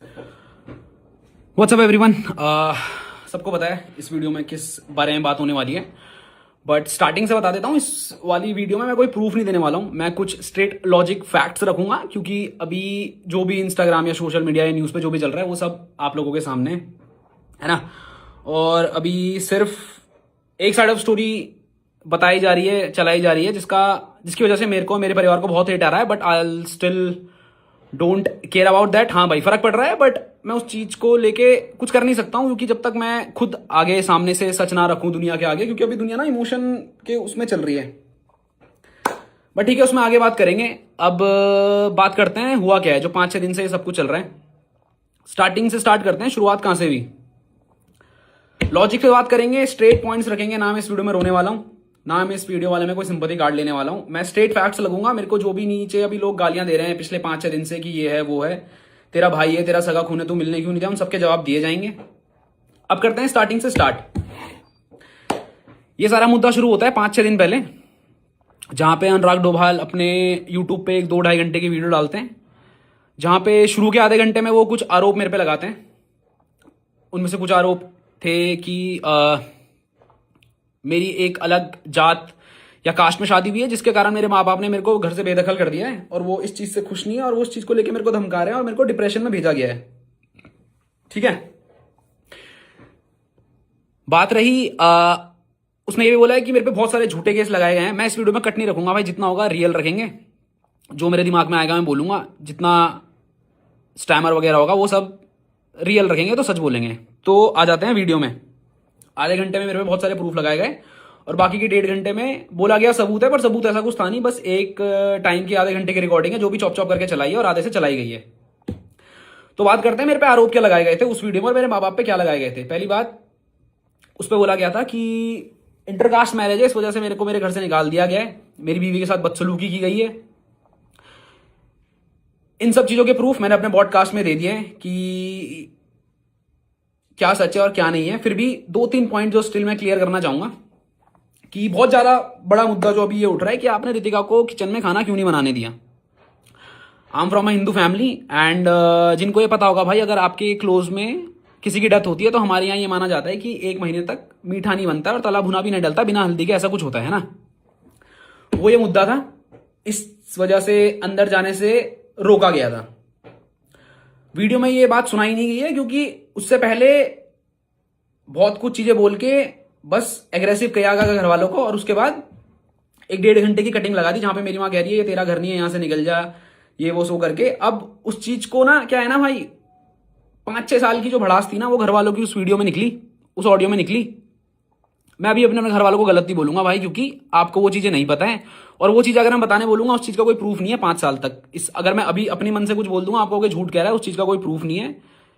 WhatsApp everyone. सबको पता है इस वीडियो में किस बारे में बात होने वाली है, बट स्टार्टिंग से बता देता हूँ। इस वाली वीडियो में मैं कोई प्रूफ नहीं देने वाला हूँ, मैं कुछ स्ट्रेट लॉजिक फैक्ट्स रखूंगा, क्योंकि अभी जो भी इंस्टाग्राम या सोशल मीडिया या न्यूज़ पे जो भी चल रहा है वो सब आप लोगों के सामने है ना। और अभी सिर्फ एक साइड ऑफ स्टोरी बताई जा रही है, चलाई जा रही है, जिसकी वजह से मेरे को मेरे परिवार को बहुत हेट आ रहा है, but I still don't care about that. हाँ भाई, फर्क पड़ रहा है, बट मैं उस चीज को लेके कुछ कर नहीं सकता हूँ, क्योंकि जब तक मैं खुद आगे सामने से सच ना रखूं दुनिया के आगे, क्योंकि अभी दुनिया ना इमोशन के उसमें चल रही है। बट ठीक है, उसमें आगे बात करेंगे। अब बात करते हैं हुआ क्या है जो 5-6 दिन से ये सब कुछ चल रहा है। स्टार्टिंग से स्टार्ट करते हैं, शुरुआत कहां से हुई। लॉजिक पे बात करेंगे, स्ट्रेट पॉइंट्स रखेंगे। ना मैं इस वीडियो में रोने वाला हूं, ना मैं इस वीडियो वाले में कोई सिंपैथी कार्ड लेने वाला हूं। मैं स्ट्रेट फैक्ट्स लगूंगा। मेरे को जो भी नीचे अभी लोग गालियां दे रहे हैं पिछले 5-6 दिन से कि ये है वो है, तेरा भाई है, तेरा सगा खून है, तू मिलने क्यों नहीं जा, उन सबके जवाब दिए जाएंगे। अब करते हैं स्टार्टिंग से स्टार्ट। ये सारा मुद्दा शुरू होता है 5-6 दिन पहले, जहां पे अनुराग डोभाल अपने यूट्यूब पे 1-2-2.5 घंटे की वीडियो डालते हैं, जहां पे शुरू के आधे घंटे में वो कुछ आरोप मेरे पे लगाते हैं। उनमें से कुछ आरोप थे कि मेरी एक अलग जात या कास्ट में शादी हुई है, जिसके कारण मेरे माँ बाप ने मेरे को घर से बेदखल कर दिया है, और वो इस चीज से खुश नहीं है, और वो उस चीज को लेकर मेरे को धमका रहे हैं, और मेरे को डिप्रेशन में भेजा गया है। ठीक है। बात रही उसने ये भी बोला है कि मेरे पे बहुत सारे झूठे केस लगाए गए हैं। मैं इस वीडियो में कट नहीं रखूंगा भाई, जितना होगा रियल रखेंगे। जो मेरे दिमाग में आएगा मैं बोलूंगा, जितना स्टैमर वगैरह होगा वो सब रियल रखेंगे, तो सच बोलेंगे। तो आ जाते हैं वीडियो में। आधे घंटे में मेरे पे बहुत सारे प्रूफ लगाए गए, और बाकी की 1.5 घंटे में बोला गया सबूत है, पर सबूत ऐसा कुछ था नहीं। बस एक टाइम की आधे घंटे की रिकॉर्डिंग है, जो भी चॉप चॉप करके चलाई है और आधे से चलाई गई है। तो बात करते हैं मेरे पे आरोप क्या लगाए गए थे उस वीडियो में, और मेरे माँ बाप पे क्या लगाए गए थे। पहली बात, उस पर बोला गया था कि इंटरकास्ट मैरिज है, इस वजह से मेरे को मेरे घर से निकाल दिया गया है, मेरी बीवी के साथ बदसलूकी की गई है। इन सब चीजों के प्रूफ मैंने अपने पॉडकास्ट में दे दिए हैं कि क्या सच है और क्या नहीं है। फिर भी 2-3 पॉइंट जो स्टिल मैं क्लियर करना चाहूंगा, कि बहुत ज्यादा बड़ा मुद्दा जो अभी ये उठ रहा है कि आपने रितिका को किचन में खाना क्यों नहीं बनाने दिया। I am from a Hindu family, and जिनको ये पता होगा भाई, अगर आपके क्लोज में किसी की डेथ होती है तो हमारे यहाँ ये माना जाता है कि 1 महीने तक मीठा नहीं बनता और तला भुना भी नहीं डलता बिना हल्दी के, ऐसा कुछ होता है ना। वो ये मुद्दा था, इस वजह से अंदर जाने से रोका गया था। वीडियो में ये बात सुनाई नहीं गई है, क्योंकि उससे पहले बहुत कुछ चीजें बोल के बस एग्रेसिव किया गया घर वालों को, और उसके बाद 1-1.5 घंटे की कटिंग लगा दी, जहां पे मेरी माँ कह रही है ये तेरा घर नहीं है, यहां से निकल जा, ये वो सो करके। अब उस चीज को ना, क्या है ना भाई, 5-6 साल की जो भड़ास थी ना, वो घर वालों की उस वीडियो में निकली, उस ऑडियो में निकली। मैं अभी अपने घर वालों को गलत नहीं बोलूंगा भाई, क्योंकि आपको वो चीजें नहीं पता है, और वो चीज अगर मैं बताने बोलूंगा उस चीज का कोई प्रूफ नहीं है 5 साल तक। अगर मैं अभी अपनी मन से कुछ बोल दूंगा, आपको झूठ कह रहा है, उस चीज का कोई प्रूफ नहीं है।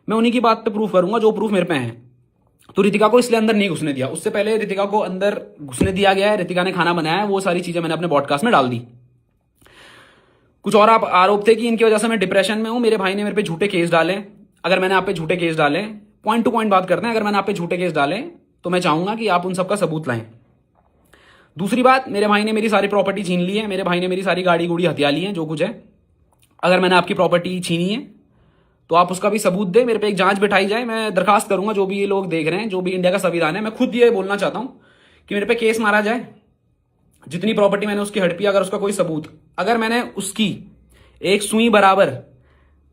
मैं उन्हीं की बात पे प्रूफ करूंगा जो प्रूफ मेरे पे है। तो रितिका को इसलिए अंदर नहीं घुसने दिया, उससे पहले रितिका को अंदर घुसने दिया गया है, रितिका ने खाना बनाया है, वो सारी चीजें मैंने अपने पॉडकास्ट में डाल दी। कुछ और आप आरोप थे कि इनकी वजह से मैं डिप्रेशन में हूं, मेरे भाई ने मेरे पे झूठे केस डाले। अगर मैंने आप पे झूठे केस डाले, पॉइंट टू पॉइंट बात करते हैं, अगर मैंने आप पे झूठे केस डाले तो मैं चाहूंगा कि आप उन सबका सबूत लाएं। दूसरी बात, मेरे भाई ने मेरी सारी प्रॉपर्टी छीन ली है, मेरे भाई ने मेरी सारी गाड़ी गुड़ी हथिया ली है, जो कुछ है। अगर मैंने आपकी प्रॉपर्टी छीनी है तो आप उसका भी सबूत दे, मेरे पे एक जांच बिठाई जाए। मैं दरखास्त करूंगा, जो भी ये लोग देख रहे हैं, जो भी इंडिया का संविधान है, मैं खुद ये बोलना चाहता हूं कि मेरे पे केस मारा जाए। जितनी प्रॉपर्टी मैंने उसकी हड़पी, अगर उसका कोई सबूत, अगर मैंने उसकी एक सुई बराबर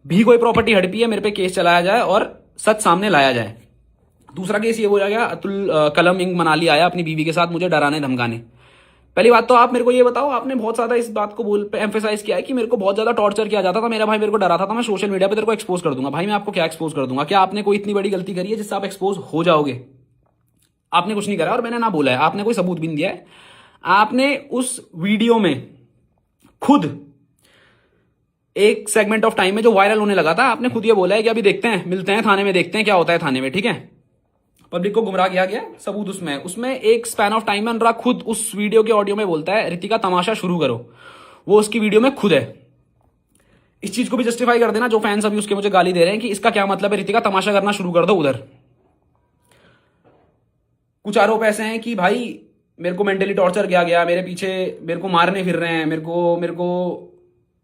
भी कोई प्रॉपर्टी हड़पी है, मेरे पे केस चलाया जाए और सच सामने लाया जाए। दूसरा केस ये बोला गया, अतुल कलम इंग मनाली आया अपनी बीवी के साथ मुझे डराने धमकाने। पहली बात तो आप मेरे को ये बताओ, आपने बहुत ज्यादा इस बात को एम्फेसाइज किया है कि मेरे को बहुत ज्यादा टॉर्चर किया जाता था, मेरा भाई मेरे को डराता था, मैं सोशल मीडिया पे तेरे को एक्सपोज कर दूंगा। भाई मैं आपको क्या एक्सपोज कर दूंगा? क्या आपने कोई इतनी बड़ी गलती करी है जिससे आप एक्सपोज हो जाओगे? आपने कुछ नहीं करा, और मैंने ना बोला है, आपने कोई सबूत भी नहीं दिया है। आपने उस वीडियो में खुद एक सेगमेंट ऑफ टाइम में जो वायरल होने लगा था, आपने खुद ये बोला है कि अभी देखते हैं, मिलते हैं थाने में, देखते हैं क्या होता है थाने में। ठीक है, पब्लिक को गुमराह किया गया, सबूत उसमें एक स्पैन ऑफ टाइम में अनुराग खुद उस वीडियो के ऑडियो में बोलता है रितिका तमाशा शुरू करो, वो उसकी वीडियो में खुद है। इस चीज को भी जस्टिफाई कर देना, जो फैंस अभी उसके मुझे गाली दे रहे हैं कि इसका क्या मतलब है, रितिका तमाशा करना शुरू कर दो उधर। कुछ आरोप ऐसे हैं कि भाई मेरे को मेंटली टॉर्चर किया गया, मेरे पीछे मेरे को मारने फिर रहे हैं, मेरे को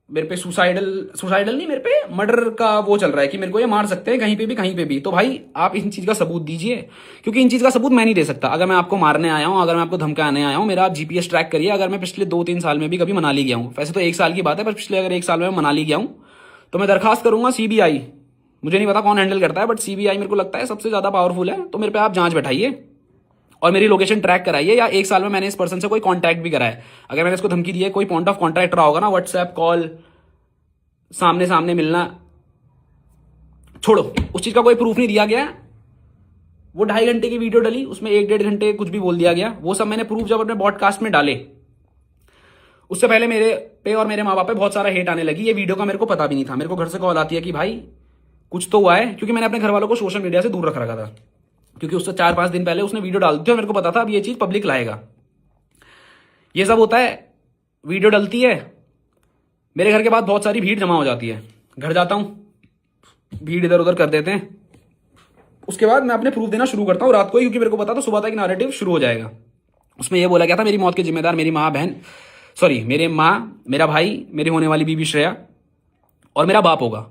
मेरे पे सुसाइडल नहीं, मेरे पे मर्डर का वो चल रहा है कि मेरे को ये मार सकते हैं कहीं पे भी। तो भाई आप इन चीज का सबूत दीजिए, क्योंकि इन चीज का सबूत मैं नहीं दे सकता। अगर मैं आपको मारने आया हूं, अगर मैं आपको धमकाने आया हूं, मेरा आप जीपीएस ट्रैक करिए। अगर मैं पिछले 2-3 साल में भी कभी मनाली गया हूं, वैसे तो 1 साल की बात है, पर पिछले अगर 1 साल में मैं मनाली गया हूं तो मैं दरखास्त करूंगा सीबीआई, मुझे नहीं पता कौन हैंडल करता है, बट सीबीआई मेरे को लगता है सबसे ज्यादा पावरफुल है। तो मेरे पे आप जांच बैठाइए और मेरी लोकेशन ट्रैक कराइए, या 1 साल में मैंने इस पर्सन से कोई कांटेक्ट भी करा है, अगर मैंने इसको धमकी दी है, कोई पॉइंट ऑफ कॉन्टैक्ट रहा होगा ना, व्हाट्सएप कॉल, सामने सामने मिलना, छोड़ो, उस चीज का कोई प्रूफ नहीं दिया गया। वो 2.5 घंटे की वीडियो डली, उसमें 1-1.5 घंटे कुछ भी बोल दिया गया, वो सब मैंने प्रूफ जब अपने पॉडकास्ट में डाले, उससे पहले मेरे पे और मेरे माँ बाप पे बहुत सारा हेट आने लगी। ये वीडियो का मेरे को पता भी नहीं था। मेरे को घर से कॉल आती है कि भाई कुछ तो हुआ है, क्योंकि मैंने अपने घर वालों को सोशल मीडिया से दूर रख रखा था, क्योंकि उससे 4-5 दिन पहले उसने वीडियो डाल दी थी और मेरे को पता था अब ये चीज पब्लिक लाएगा। ये सब होता है, वीडियो डलती है, मेरे घर के बाद बहुत सारी भीड़ जमा हो जाती है, घर जाता हूं, भीड़ इधर उधर कर देते हैं, उसके बाद मैं अपने प्रूफ देना शुरू करता हूँ रात को ही, क्योंकि मेरे को पता था सुबह तक नैरेटिव शुरू हो जाएगा। उसमें यह बोला गया था मेरी मौत के जिम्मेदार मेरी माँ बहन, सॉरी मेरे माँ, मेरा भाई, मेरी होने वाली बीबी श्रेया और मेरा बाप होगा।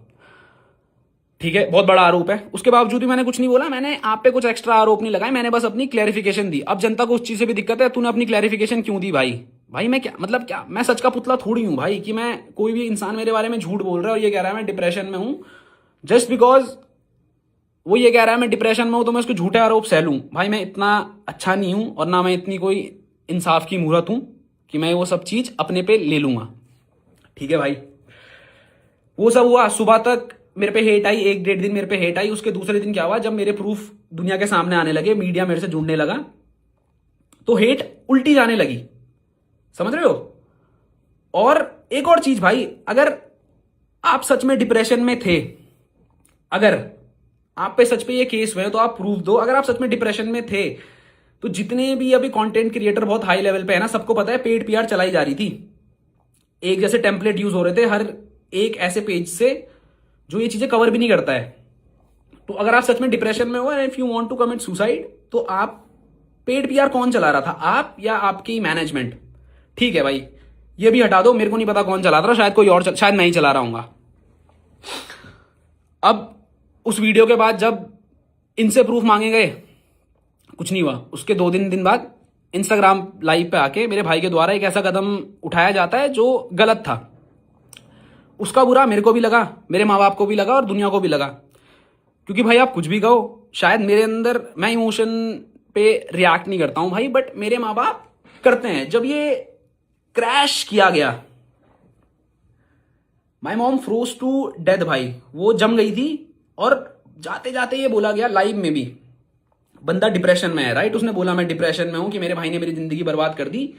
ठीक है, बहुत बड़ा आरोप है। उसके बावजूद भी मैंने कुछ नहीं बोला, मैंने आप पे कुछ एक्स्ट्रा आरोप नहीं लगाए, मैंने बस अपनी क्लैरिफिकेशन दी। अब जनता को उस चीज से भी दिक्कत है, तूने अपनी क्लैरिफिकेशन क्यों दी भाई? भाई मैं क्या मतलब, क्या मैं सच का पुतला थोड़ी हूं भाई कि मैं, कोई भी इंसान मेरे बारे में झूठ बोल रहा है और ये कह रहा है मैं डिप्रेशन में हूं, जस्ट बिकॉज वो ये कह रहा है मैं डिप्रेशन में हूं तो मैं उसको झूठे आरोप सह लूं? भाई मैं इतना अच्छा नहीं हूं और ना मैं इतनी कोई इंसाफ की मूरत हूं कि मैं वो सब चीज अपने पे ले लूंगा। ठीक है भाई, वो सब हुआ, सुबह तक मेरे पे हेट आई, 1-1.5 दिन मेरे पे हेट आई। उसके दूसरे दिन क्या हुआ, जब मेरे प्रूफ दुनिया के सामने आने लगे, मीडिया मेरे से जुड़ने लगा, तो हेट उल्टी जाने लगी, समझ रहे हो? और एक और चीज भाई, अगर आप सच में डिप्रेशन में थे, अगर आप पे सच पे ये केस हुए तो आप प्रूफ दो। अगर आप सच में डिप्रेशन में थे तो जितने भी अभी कंटेंट क्रिएटर बहुत हाई लेवल पे है ना, सबको पता है पेड पीआर चलाई जा रही थी, एक जैसे टेम्पलेट यूज हो रहे थे हर एक ऐसे पेज से जो ये चीजें कवर भी नहीं करता है। तो अगर आप सच में डिप्रेशन में हो, if you want to commit suicide, तो आप पेड पीआर कौन चला रहा था, आप या आपकी मैनेजमेंट? ठीक है भाई, ये भी हटा दो, मेरे को नहीं पता कौन चला रहा, शायद कोई और शायद मैं ही चला रहा हूंगा। अब उस वीडियो के बाद जब इनसे प्रूफ मांगे गए, कुछ नहीं हुआ। उसके 2 दिन बाद इंस्टाग्राम लाइव पे आके मेरे भाई के द्वारा एक ऐसा कदम उठाया जाता है जो गलत था। उसका बुरा मेरे को भी लगा, मेरे माँ बाप को भी लगा और दुनिया को भी लगा, क्योंकि भाई आप कुछ भी कहो, शायद मेरे अंदर, मैं इमोशन पे रिएक्ट नहीं करता हूं भाई, बट मेरे माँ बाप करते हैं। जब ये क्रैश किया गया, my mom froze to death भाई, वो जम गई थी। और जाते जाते ये बोला गया लाइव में भी, बंदा डिप्रेशन में है, राइट? उसने बोला मैं डिप्रेशन में हूं, कि मेरे भाई ने मेरी जिंदगी बर्बाद कर दी,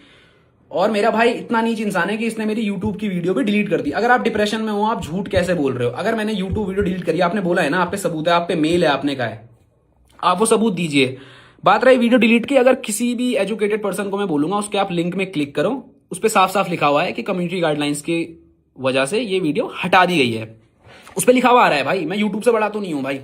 और मेरा भाई इतना नीच इंसान है कि इसने मेरी यूट्यूब की वीडियो भी डिलीट कर दी। अगर आप डिप्रेशन में हो, आप झूठ कैसे बोल रहे हो? अगर मैंने यूट्यूब वीडियो डिलीट करी, आपने बोला है ना, आप पे सबूत है, आप पे मेल है, आपने कहा है, आप वो सबूत दीजिए। बात रही वीडियो डिलीट की, अगर किसी भी एजुकेटेड पर्सन को मैं बोलूंगा उसके आप लिंक में क्लिक करो, उस पर साफ साफ लिखा हुआ है कि कम्युनिटी गाइडलाइंस की वजह से ये वीडियो हटा दी गई है, उस पर लिखा हुआ आ रहा है भाई। मैं यूट्यूब से बड़ा तो नहीं हूं भाई,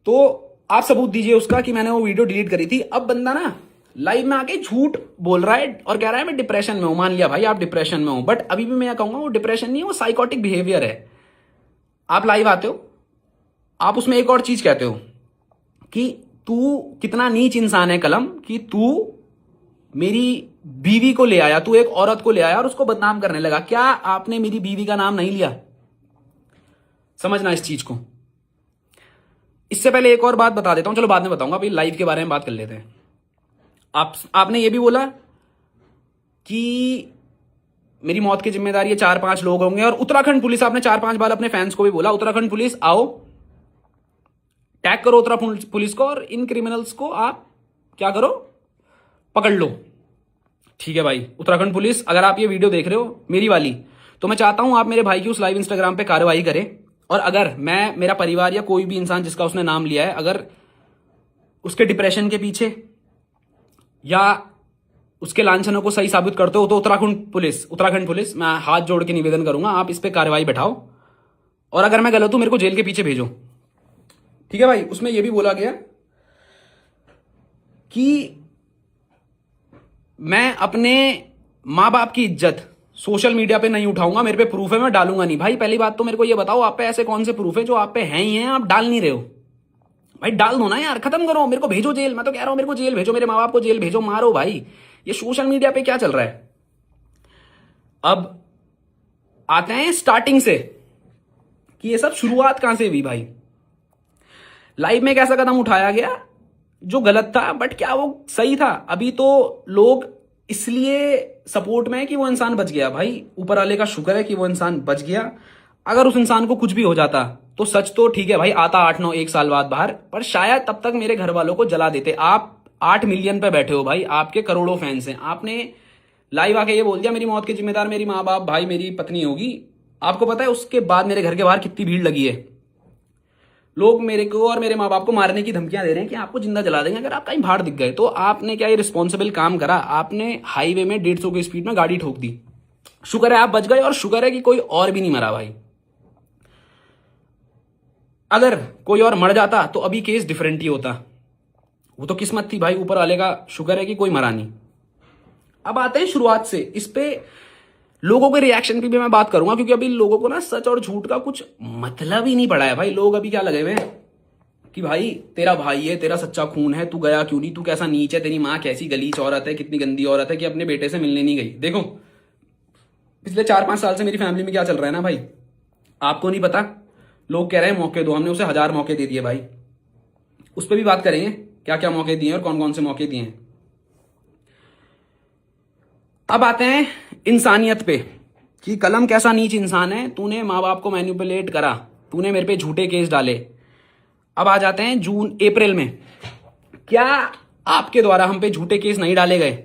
तो आप सबूत दीजिए उसका कि मैंने वो वीडियो डिलीट करी थी। अब बंदा ना लाइव में आके झूठ बोल रहा है और कह रहा है मैं डिप्रेशन में हूं। मान लिया भाई आप डिप्रेशन में हो, बट अभी भी मैं कहूंगा वो डिप्रेशन नहीं है, वो साइकोटिक बिहेवियर है। आप लाइव आते हो, आप उसमें एक और चीज कहते हो कि तू कितना नीच इंसान है कलम, कि तू मेरी बीवी को ले आया, तू एक औरत को ले आया और उसको बदनाम करने लगा। क्या आपने मेरी बीवी का नाम नहीं लिया? समझना इस चीज को। इससे पहले एक और बात बता देता हूं, चलो बाद में बताऊंगा, अभी लाइव के बारे में बात कर लेते हैं। आपने ये भी बोला कि मेरी मौत की जिम्मेदारी 4-5 लोग होंगे, और उत्तराखंड पुलिस, आपने 4-5 बार अपने फैंस को भी बोला उत्तराखंड पुलिस आओ, टैग करो उत्तराखंड पुलिस को, और इन क्रिमिनल्स को आप क्या करो, पकड़ लो। ठीक है भाई, उत्तराखंड पुलिस, अगर आप ये वीडियो देख रहे हो मेरी वाली, तो मैं चाहता हूं आप मेरे भाई की उस लाइव इंस्टाग्राम पे कार्रवाई करें, और अगर मैं, मेरा परिवार या कोई भी इंसान जिसका उसने नाम लिया है, अगर उसके डिप्रेशन के पीछे या उसके लांछनों को सही साबित करते हो, तो उत्तराखंड पुलिस मैं हाथ जोड़ के निवेदन करूंगा, आप इस पे कार्रवाई बैठाओ, और अगर मैं गलत हूं मेरे को जेल के पीछे भेजो। ठीक है भाई, उसमें यह भी बोला गया कि मैं अपने मां बाप की इज्जत, सोशल मीडिया पे नहीं उठाऊंगा, मेरे पे प्रूफ है, मैं डालूंगा नहीं। भाई पहली बात तो मेरे को ये बताओ, आप पे ऐसे कौन से प्रूफ है जो आप पे हैं ही हैं, आप डाल नहीं रहे हो? भाई डाल दो ना यार, खत्म करो, मेरे को भेजो जेल। मैं तो कह रहा हूं मेरे को जेल भेजो, मेरे माँ बाप को जेल भेजो, मारो भाई। ये सोशल मीडिया पे क्या चल रहा है? अब आते हैं स्टार्टिंग से कि ये सब शुरुआत कहां से हुई भाई। लाइफ में एक ऐसा कदम उठाया गया जो गलत था, बट क्या वो सही था? अभी तो लोग इसलिए सपोर्ट में है कि वो इंसान बच गया। भाई ऊपर वाले का शुक्र है कि वो इंसान बच गया। अगर उस इंसान को कुछ भी हो जाता तो सच तो ठीक है भाई, आता 8-9 1 साल बाद बाहर, पर शायद तब तक मेरे घर वालों को जला देते। आप 8 मिलियन पे बैठे हो भाई, आपके करोड़ों फैंस हैं, आपने लाइव आके ये बोल दिया मेरी मौत के जिम्मेदार मेरी माँ बाप भाई मेरी पत्नी होगी। आपको पता है उसके बाद मेरे घर के बाहर कितनी भीड़ लगी है? लोग मेरे को और मेरे माँ बाप को मारने की धमकियां दे रहे हैं कि आपको जिंदा जला देंगे अगर आप कहीं बाहर दिख गए। तो आपने क्या ये रिस्पॉन्सिबल काम करा? आपने हाईवे में 150 की स्पीड में गाड़ी ठोक दी। शुक्र है आप बच गए, और शुक्र है कि कोई और भी नहीं मरा भाई। अगर कोई और मर जाता तो अभी केस डिफरेंट ही होता। वो तो किस्मत थी भाई, ऊपर वाले का शुक्र है कि कोई मरा नहीं। अब आते हैं शुरुआत से, इस पे लोगों के रिएक्शन की भी मैं बात करूंगा, क्योंकि अभी लोगों को ना सच और झूठ का कुछ मतलब ही नहीं पड़ा है भाई। लोग अभी क्या लगे हुए हैं कि भाई तेरा भाई है, तेरा सच्चा खून है, तू गया क्यों नहीं, तू कैसा नीच है, तेरी माँ कैसी गलीच औरत है, कितनी गंदी औरत है कि अपने बेटे से मिलने नहीं गई। देखो पिछले 4-5 साल से मेरी फैमिली में क्या चल रहा है ना भाई, आपको नहीं पता। लोग कह रहे हैं मौके दो, हमने उसे 1000 मौके दे दिए भाई। उस पर भी बात करेंगे क्या क्या मौके दिए और कौन कौन से मौके दिए हैं। अब आते हैं इंसानियत पे कि कलम कैसा नीच इंसान है, तूने माँ बाप को मैनिपुलेट करा, तूने मेरे पे झूठे केस डाले। अब आ जाते हैं जून अप्रैल में, क्या आपके द्वारा हम पे झूठे केस नहीं डाले गए?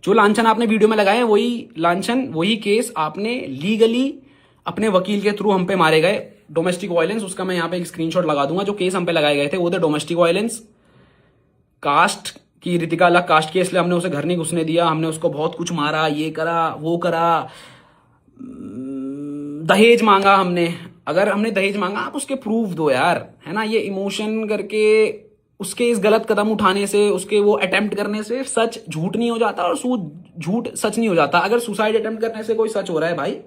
जो लांछन आपने वीडियो में लगाए वही लांछन वही केस आपने लीगली अपने वकील के थ्रू हम पे मारे गए। डोमेस्टिक वायलेंस, उसका मैं यहाँ पे एक स्क्रीनशॉट लगा दूंगा। जो केस हम पे लगाए गए थे वो थे डोमेस्टिक वायलेंस, कास्ट की रितिका अलग कास्ट के, इसलिए हमने उसे घर नहीं घुसने दिया, हमने उसको बहुत कुछ मारा, ये करा वो करा, दहेज मांगा हमने। अगर हमने दहेज मांगा आप उसके प्रूफ दो यार, है ना। ये इमोशन करके उसके इस गलत कदम उठाने से, उसके वो अटेम्प्ट करने से सच झूठ नहीं हो जाता और झूठ सच नहीं हो जाता। अगर सुसाइड अटेम्प्ट करने से कोई सच हो रहा है भाई,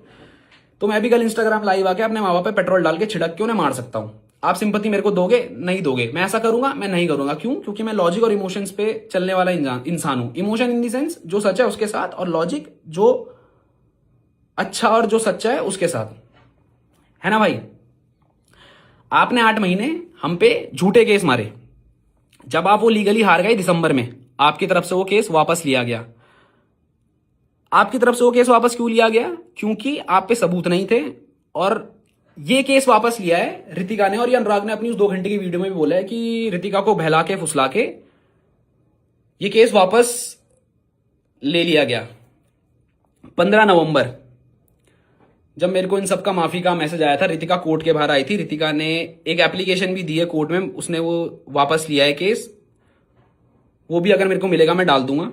तो मैं भी कल इंस्टाग्राम लाइव आके अपने माँ बाप पे पेट्रोल डाल के छिड़क के उन्हें मार सकता हूं। आप सिंपैथी मेरे को दोगे? नहीं दोगे। मैं ऐसा करूंगा? मैं नहीं करूंगा। क्यों? क्योंकि मैं लॉजिक और इमोशंस पे चलने वाला इंसान हूं। इमोशन इन दी सेंस जो सच है उसके साथ, और लॉजिक जो अच्छा और जो सच्चा है उसके साथ, है ना भाई। आपने 8 महीने हम पे झूठे केस मारे। जब आप वो लीगली हार गए दिसंबर में, आपकी तरफ से वो केस वापस लिया गया। आपकी तरफ से वो केस वापस क्यों लिया गया? क्योंकि आप पे सबूत नहीं थे। और ये केस वापस लिया है रितिका ने, और ये अनुराग ने अपनी उस 2 घंटे की वीडियो में भी बोला है कि रितिका को बहला के फुसला के ये केस वापस ले लिया गया। 15 नवंबर जब मेरे को इन सबका माफी का मैसेज आया था, रितिका कोर्ट के बाहर आई थी। रितिका ने एक एप्लीकेशन भी दी है कोर्ट में, उसने वो वापस लिया है केस। वो भी अगर मेरे को मिलेगा मैं डाल दूंगा।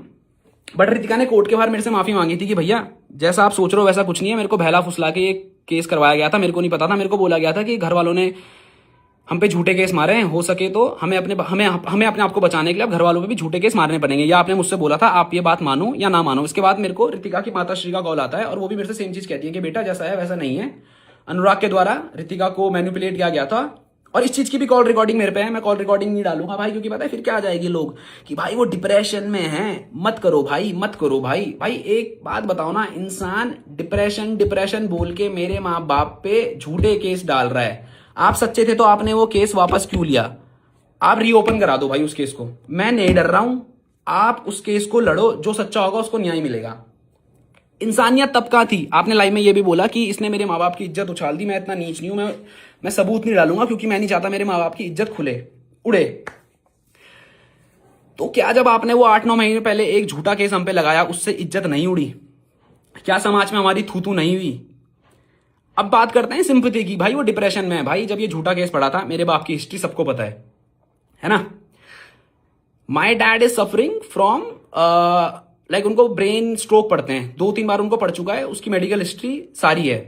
बट रितिका ने कोर्ट के बाहर मेरे से माफी मांगी थी कि भैया जैसा आप सोच रहे हो वैसा कुछ नहीं है, मेरे को बहला फुसला के एक केस करवाया गया था, मेरे को नहीं पता था। मेरे को बोला गया था कि घर वालों ने हम पे झूठे केस मारे हैं, हो सके तो हमें अपने आप को बचाने के लिए अब घर वालों पे भी झूठे केस मारने पड़ेंगे। या आपने मुझसे बोला था, आप ये बात मानो या ना मानो। इसके बाद मेरे को रितिका की माता श्री का कॉल आता है, और वो भी मेरे से सेम चीज कहती है कि बेटा जैसा है वैसा नहीं है, अनुराग के द्वारा रितिका को मैनिपुलेट किया गया था। और इस चीज की भी कॉल रिकॉर्डिंग मेरे पे है। मैं कॉल रिकॉर्डिंग नहीं डालूंगा भाई, क्योंकि पता है फिर क्या आ जाएगी लोग कि भाई वो डिप्रेशन में है। मत करो भाई, मत करो भाई। भाई एक बात बताओ ना, इंसान डिप्रेशन बोल के मेरे माँ बाप पे झूठे केस डाल रहा है। आप सच्चे थे तो आपने वो केस वापस क्यों लिया? आप रीओपन करा दो भाई उस केस को। मैं नहीं डर रहा हूं, आप उस केस को लड़ो, जो सच्चा होगा उसको न्याय मिलेगा। इंसानियत तब का थी। आपने लाइव में ये भी बोला कि इसने मेरे माँ बाप की इज्जत उछाल दी। मैं इतना नीच नहीं हूं, मैं सबूत नहीं डालूंगा, क्योंकि मैं नहीं चाहता मेरे माँ बाप की इज्जत उड़े। तो क्या जब आपने वो 8-9 महीने पहले एक झूठा केस हम पे लगाया, उससे इज्जत नहीं उड़ी? क्या समाज में हमारी थू नहीं हुई? अब बात करते हैं सिंपैथी की। भाई वो डिप्रेशन में है भाई। जब ये झूठा केस पड़ा था, मेरे बाप की हिस्ट्री सबको पता है ना। My dad is suffering from like उनको ब्रेन स्ट्रोक पड़ते हैं, 2-3 बार उनको पड़ चुका है, उसकी मेडिकल हिस्ट्री सारी है।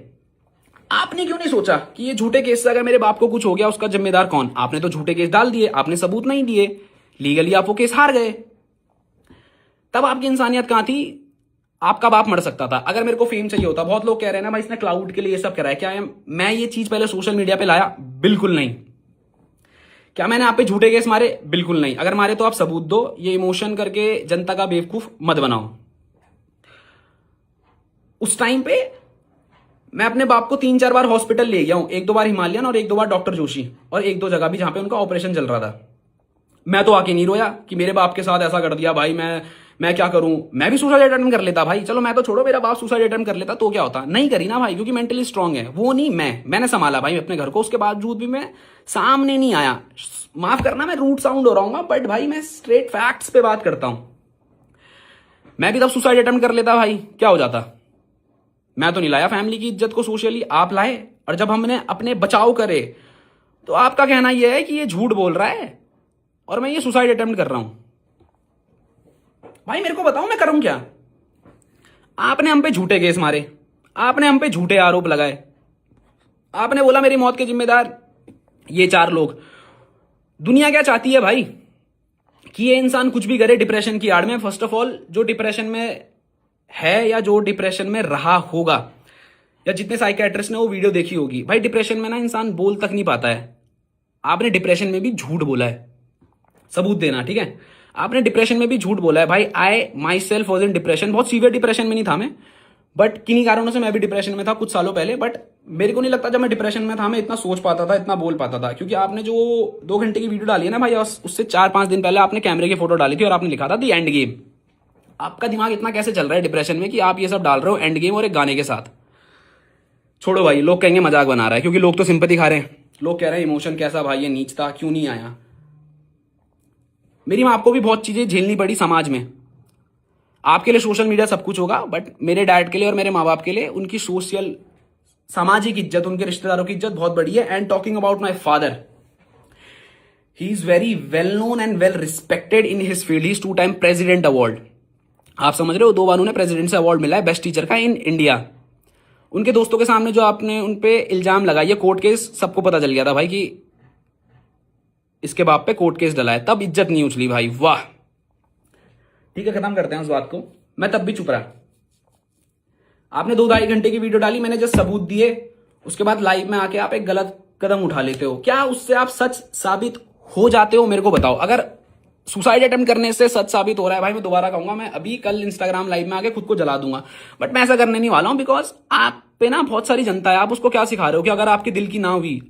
आपने क्यों नहीं सोचा कि ये झूठे केस से अगर मेरे बाप को कुछ हो गया उसका जिम्मेदार कौन? आपने तो झूठे केस डाल दिए, आपने सबूत नहीं दिए, लीगली आप वो केस हार गए। तब आपकी इंसानियत कहां थी? आपका बाप मर सकता था अगर मेरे को फेम चाहिए होता। बहुत लोग कह रहे हैं ना भाई इसने क्लाउड के लिए ये सब करा है, क्या है? मैं ये चीज पहले सोशल मीडिया पे लाया? बिल्कुल नहीं। क्या मैंने आप पे झूठे केस मारे? बिल्कुल नहीं। अगर मारे तो आप सबूत दो, ये इमोशन करके जनता का बेवकूफ मत बनाओ। उस टाइम पे मैं अपने बाप को 3-4 बार हॉस्पिटल ले गया हूं, 1-2 बार हिमालयन और 1-2 बार डॉक्टर जोशी, और 1-2 जगह भी जहां पे उनका ऑपरेशन चल रहा था। मैं तो आके नहीं रोया कि मेरे बाप के साथ ऐसा कर दिया भाई, मैं क्या करूं? मैं भी सुसाइड अटेम्प्ट कर लेता भाई। चलो मैं तो छोड़ो, मेरा बाप सुसाइड अटेम्प्ट कर लेता तो क्या होता? नहीं करी ना भाई, क्योंकि मेंटली स्ट्रांग है वो। नहीं, मैंने संभाला भाई अपने घर को, उसके बावजूद भी मैं सामने नहीं आया। माफ करना मैं रूट साउंड हो रहा हूँ, बट भाई मैं स्ट्रेट फैक्ट्स पे बात करता हूं। मैं भी तब सुसाइड अटेम्प्ट कर लेता भाई, क्या हो जाता? मैं तो नहीं लाया फैमिली की इज्जत को सोशली, आप लाए। और जब हमने अपने बचाव करे तो आपका कहना यह है कि ये झूठ बोल रहा है और मैं ये सुसाइड अटेम्प्ट कर रहा हूं। भाई मेरे को बताओ मैं करूं क्या? आपने हम पे झूठे केस मारे, आपने हम पे झूठे आरोप लगाए, आपने बोला मेरी मौत के जिम्मेदार ये 4 लोग। दुनिया क्या चाहती है भाई? कि ये इंसान कुछ भी करे डिप्रेशन की आड़ में। फर्स्ट ऑफ ऑल, जो डिप्रेशन में है या जो डिप्रेशन में रहा होगा, या जितने साइकियाट्रिस्ट ने वो वीडियो देखी होगी, भाई डिप्रेशन में ना इंसान बोल तक नहीं पाता है। आपने डिप्रेशन में भी झूठ बोला है, सबूत देना, ठीक है? आपने डिप्रेशन में भी झूठ बोला है भाई। I myself was in depression, बहुत सीवियर डिप्रेशन में नहीं था मैं, बट किन्हीं कारणों से मैं भी डिप्रेशन में था कुछ सालों पहले। बट मेरे को नहीं लगता जब मैं डिप्रेशन में था मैं इतना सोच पाता था, इतना बोल पाता था। क्योंकि आपने जो 2 घंटे की वीडियो डाली है ना भाई, उससे 4-5 दिन पहले आपने कैमरे की फोटो डाली थी और आपने लिखा था दी एंड गेम। आपका दिमाग इतना कैसे चल रहा है डिप्रेशन में कि आप ये सब डाल रहे हो एंड गेम और एक गाने के साथ? छोड़ो भाई, लोग कहेंगे मजाक बना रहा है, क्योंकि लोग तो सिंपैथी खा रहे हैं। लोग कह रहे हैं इमोशन कैसा भाई, ये नीच था, क्यों नहीं आया? मेरी मां को भी बहुत चीजें झेलनी पड़ी समाज में। आपके लिए सोशल मीडिया सब कुछ होगा, बट मेरे डैड के लिए और मेरे माँ बाप के लिए उनकी सोशल सामाजिक इज्जत, उनके रिश्तेदारों की इज्जत बहुत बड़ी है। And talking about my father, he is very well known and well respected in his field. He is 2 time president award. आप समझ रहे हो, 2 बार उन्हें प्रेसिडेंट से अवार्ड मिला है बेस्ट टीचर का इन इंडिया। उनके दोस्तों के सामने जो आपने उन पे इल्जाम लगाया, कोर्ट केस सबको पता चल गया था भाई कि इसके बाप पे कोर्ट केस डला है, तब इज्जत नहीं उछली भाई। वाह, ठीक है, खत्म करते हैं उस बात को। मैं तब भी चुप रहा। आपने 2-2.5 घंटे की वीडियो डाली, मैंने जस्ट सबूत दिए, उसके बाद लाइव में आके आप एक गलत कदम उठा लेते हो। क्या उससे आप सच साबित हो जाते हो? मेरे को बताओ। अगर सुसाइड अटेम्प्ट करने से सच साबित हो रहा है भाई, मैं दोबारा कहूंगा, मैं अभी कल इंस्टाग्राम लाइव में आके खुद को जला दूंगा। बट मैं ऐसा करने नहीं वाला हूं, बिकॉज आप पे ना बहुत सारी जनता है। आप उसको क्या सिखा रहे हो कि अगर आपके दिल की ना हुई?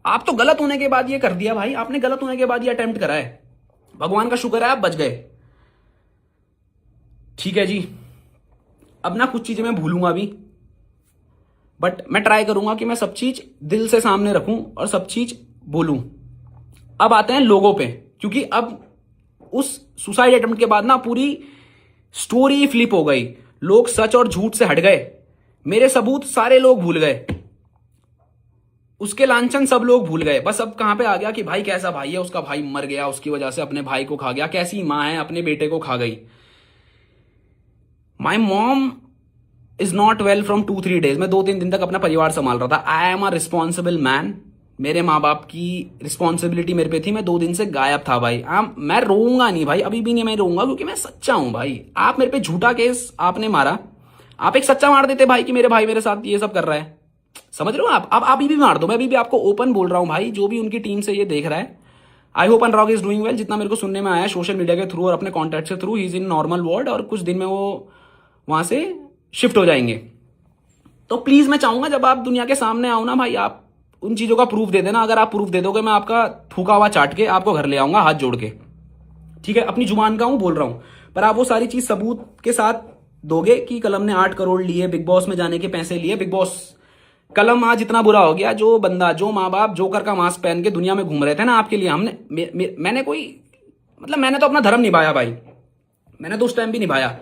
आप तो गलत होने के बाद ये कर दिया भाई, आपने गलत होने के बाद ये अटेम्प्ट करा है। भगवान का शुक्र है आप बच गए। ठीक है जी, अब ना कुछ चीजें मैं भूलूंगा भी, बट मैं ट्राई करूंगा कि मैं सब चीज दिल से सामने रखूं और सब चीज बोलूं। अब आते हैं लोगों पे, क्योंकि अब उस सुसाइड अटेम्प्ट के बाद ना पूरी स्टोरी फ्लिप हो गई। लोग सच और झूठ से हट गए, मेरे सबूत सारे लोग भूल गए, उसके लांछन सब लोग भूल गए। बस अब कहां पे आ गया कि भाई कैसा भाई है, उसका भाई मर गया, उसकी वजह से अपने भाई को खा गया, कैसी मां है अपने बेटे को खा गई। My mom is not well from 2-3 days. मैं 2-3 दिन तक अपना परिवार संभाल रहा था। I am a responsible man. मेरे माँ बाप की रिस्पॉन्सिबिलिटी मेरे पे थी। मैं 2 दिन से गायब था भाई। मैं रोऊंगा नहीं भाई, अभी भी नहीं मैं रोऊंगा, क्योंकि मैं सच्चा हूं भाई। आप मेरे पे झूठा केस आपने मारा, आप एक सच्चा मार देते भाई कि मेरे भाई मेरे साथ ये सब कर रहा है। समझ रहे हो आप? अब अभी भी मार दो, मैं अभी भी आपको ओपन बोल रहा हूं भाई। जो भी उनकी टीम से ये देख रहा है, I hope Anurag is doing well. जितना मेरे को सुनने में आया सोशल मीडिया के थ्रू और अपने कॉन्टैक्ट के through, he is in normal ward और कुछ दिन में वो वहां से शिफ्ट हो जाएंगे। तो प्लीज मैं चाहूंगा जब आप दुनिया के सामने आओ ना भाई, आप उन चीजों का प्रूफ दे देना। अगर आप प्रूफ दे दोगे, मैं आपका थूका हुआ चाट के आपको घर ले आऊंगा हाथ जोड़ के। ठीक है, अपनी जुबान का हूं, बोल रहा हूं, पर आप वो सारी चीज सबूत के साथ दोगे कि कलम ने 8 करोड़ लिए, बिग बॉस में जाने के पैसे लिए। बिग बॉस कलम आज इतना बुरा हो गया, जो बंदा, जो माँ बाप जोकर का मास्क पहन के दुनिया में घूम रहे थे ना आपके लिए, मैंने मैंने तो अपना धर्म निभाया भाई। मैंने तो उस टाइम भी निभाया।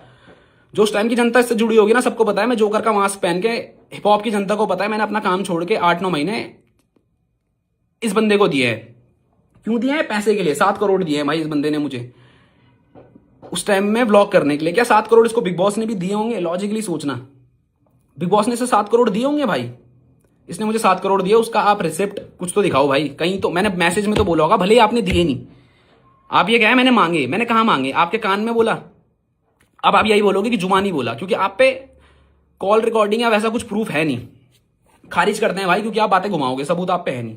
जो उस टाइम की जनता इससे जुड़ी होगी ना, सबको पता है मैं जोकर का मास्क पहन के, हिप हॉप की जनता को पता है मैंने अपना काम छोड़ के 8-9 महीने इस बंदे को दिए हैं। क्यों दिए हैं? पैसे के लिए। 7 करोड़ दिए हैं भाई इस बंदे ने मुझे उस टाइम में व्लॉग करने के लिए। क्या 7 करोड़ इसको बिग बॉस ने भी दिए होंगे? लॉजिकली सोचना, बिग बॉस ने इसे 7 करोड़ दिए होंगे भाई। इसने मुझे 7 करोड़ दिए, उसका आप रिसिप्ट कुछ तो दिखाओ भाई। कहीं तो मैंने मैसेज में तो बोला होगा, भले ही आपने दिए नहीं। आप ये क्या है मैंने मांगे? मैंने कहा मांगे? आपके कान में बोला? अब आप यही बोलोगे कि जुमा नहीं बोला, क्योंकि आप पे कॉल रिकॉर्डिंग या वैसा कुछ प्रूफ है नहीं। खारिज करते हैं भाई, क्योंकि आप बातें घुमाओगे, सबूत आप पे है नहीं।